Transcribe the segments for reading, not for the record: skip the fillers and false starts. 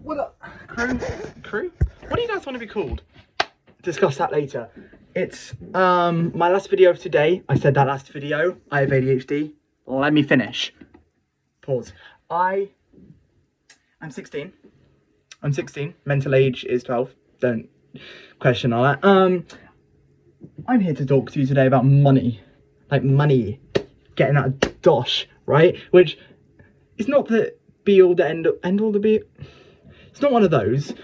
What up, crew? Crew? What do you guys want to be called? Discuss that later. It's my last video of today. I said that last video. I have ADHD. Let me finish. Pause. I'm 16. I'm 16. Mental age is 12. Don't question all that. I'm here to talk to you today about money. Like money. Getting that dosh, right? Which is not the be all the end all the be. It's not one of those.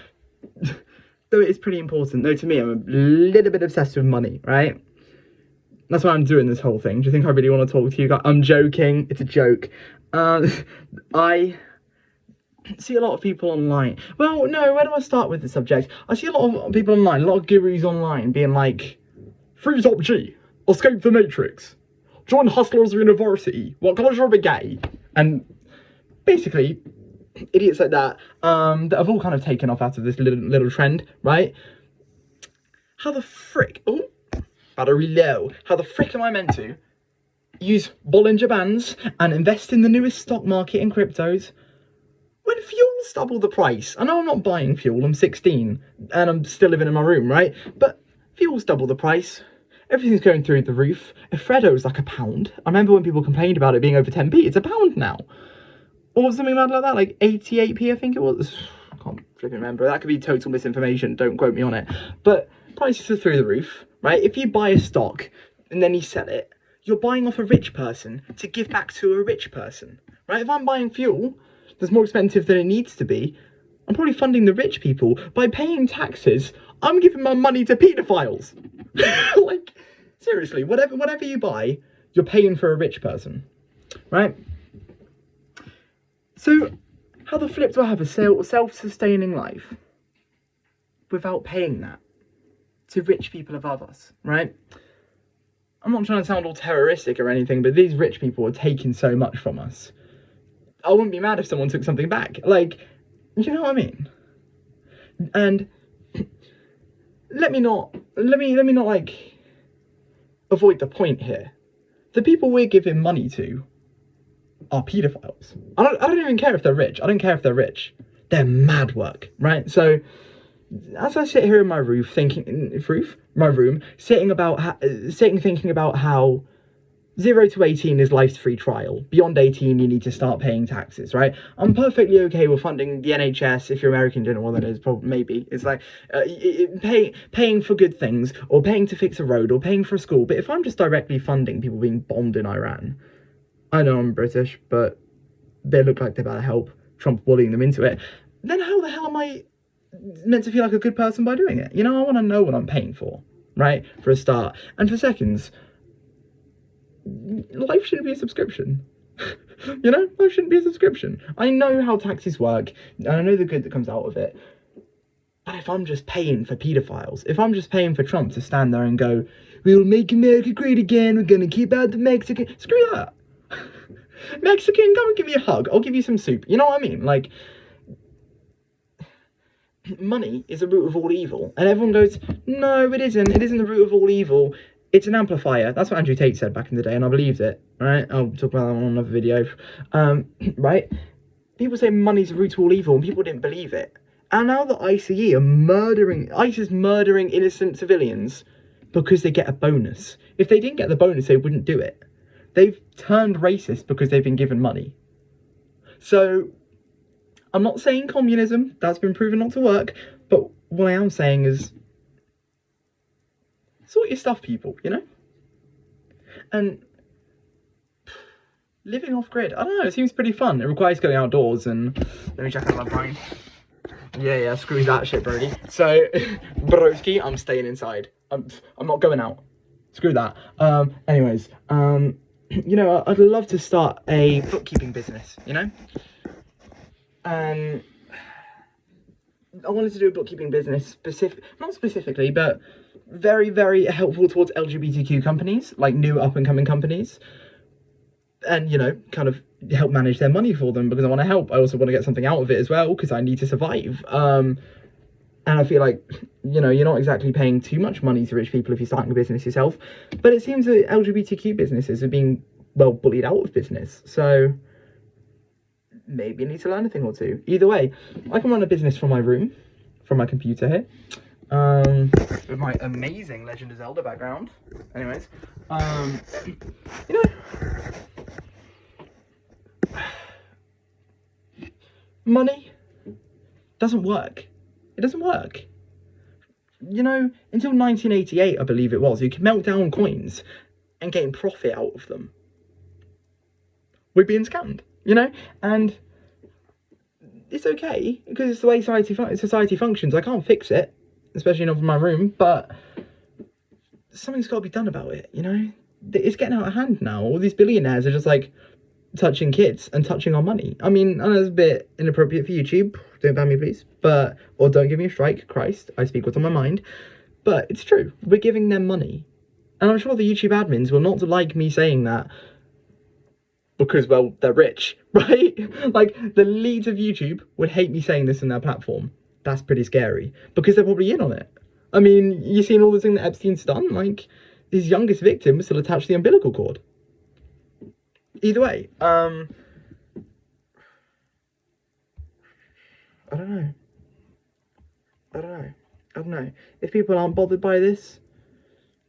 Though it is pretty important. Though to me, I'm a little bit obsessed with money, right? That's why I'm doing this whole thing. Do you think I really want to talk to you guys? I'm joking. It's a joke. I see a lot of people online. Well, no, where do I start with the subject? I see a lot of people online, a lot of gurus online being like, freeze up G, escape the matrix, join Hustlers University, what colours are a gay? And basically, idiots like that, that have all kind of taken off out of this little trend, right? How the frick, oh, battery low, how the frick am I meant to use Bollinger Bands and invest in the newest stock market in cryptos when fuel's double the price? I know I'm not buying fuel, I'm 16 and I'm still living in my room, right? But fuel's double the price. Everything's going through the roof. If Freddo's like £1, I remember when people complained about it being over 10p, it's £1 now. Or something mad like that, like 88p I think it was. I can't flipping remember. That could be total misinformation, don't quote me on it. But prices are through the roof, right? If you buy a stock and then you sell it, you're buying off a rich person to give back to a rich person, right? If I'm buying fuel that's more expensive than it needs to be, I'm probably funding the rich people. By paying taxes, I'm giving my money to paedophiles. Like, seriously, whatever you buy, you're paying for a rich person, right? So, how the flip do I have a self-sustaining life without paying that to rich people above us, right? I'm not trying to sound all terroristic or anything, but these rich people are taking so much from us. I wouldn't be mad if someone took something back. Like, you know what I mean? And let me not like avoid the point here. The people we're giving money to are paedophiles. I don't even care if they're rich. I don't care if they're rich. They're mad work, right? So as I sit here in my room thinking thinking about how 0 to 18 is life's free trial. Beyond 18, you need to start paying taxes, right? I'm perfectly okay with funding the NHS. If you're American, you don't know what that is, probably, maybe. It's like paying for good things, or paying to fix a road, or paying for a school. But if I'm just directly funding people being bombed in Iran, I know I'm British, but they look like they're about to help, Trump bullying them into it, then how the hell am I meant to feel like a good person by doing it? You know, I want to know what I'm paying for, right? For a start. And for seconds, life shouldn't be a subscription. You know, life shouldn't be a subscription. I know how taxes work, and I know the good that comes out of it. But if I'm just paying for paedophiles, if I'm just paying for Trump to stand there and go, we'll make America great again, we're gonna keep out the Mexican, screw that. Mexican, come and give me a hug, I'll give you some soup. You know what I mean? Like, money is the root of all evil. And everyone goes, no, it isn't. It isn't the root of all evil. It's an amplifier. That's what Andrew Tate said back in the day, and I believed it, right? I'll talk about that on another video. Right? People say money's the root of all evil, and people didn't believe it. And now the ICE are ICE is murdering innocent civilians because they get a bonus. If they didn't get the bonus, they wouldn't do it. They've turned racist because they've been given money. So, I'm not saying communism, that's been proven not to work, but what I am saying is, sort your stuff, people, you know? And living off grid, I don't know, it seems pretty fun. It requires going outdoors, and let me check out my brain. Yeah, screw that shit, Brody. So, broski, I'm staying inside. I'm not going out. Screw that. Anyways, you know, I'd love to start a bookkeeping business, you know? I wanted to do a bookkeeping business, not specifically, but very, very helpful towards LGBTQ companies, like new up-and-coming companies. And, you know, kind of help manage their money for them, because I want to help. I also want to get something out of it as well, because I need to survive. And I feel like, you know, you're not exactly paying too much money to rich people if you're starting a business yourself. But it seems that LGBTQ businesses are being, well, bullied out of business. So maybe I need to learn a thing or two. Either way, I can run a business from my room, from my computer here, with my amazing Legend of Zelda background. Anyways, you know, money doesn't work. It doesn't work. You know, until 1988, I believe it was, you could melt down coins and gain profit out of them. We're being scammed, you know, and it's okay because it's the way society functions. I can't fix it, especially not from my room, but something's got to be done about it, you know. It's getting out of hand now. All these billionaires are just like touching kids and touching our money. I mean, I know it's a bit inappropriate for YouTube. Don't ban me, please. But, or don't give me a strike. Christ, I speak what's on my mind. But it's true. We're giving them money. And I'm sure the YouTube admins will not like me saying that because, well, they're rich, right? Like, the leads of YouTube would hate me saying this in their platform. That's pretty scary because they're probably in on it. I mean, you've seen all the thing that Epstein's done? Like, his youngest victim was still attached to the umbilical cord. Either way, I don't know. If people aren't bothered by this,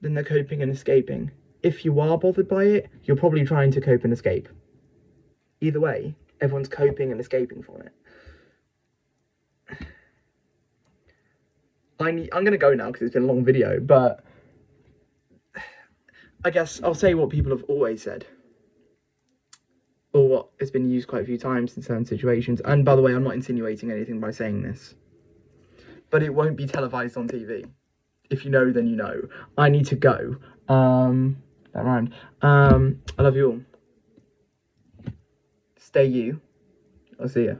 then they're coping and escaping. If you are bothered by it, you're probably trying to cope and escape. Either way, everyone's coping and escaping from it. I'm gonna go now because it's been a long video, but I guess I'll say what people have always said. Or what has been used quite a few times in certain situations. And by the way, I'm not insinuating anything by saying this. But it won't be televised on TV. If you know, then you know. I need to go. That rhymed. I love you all. Stay you. I'll see ya.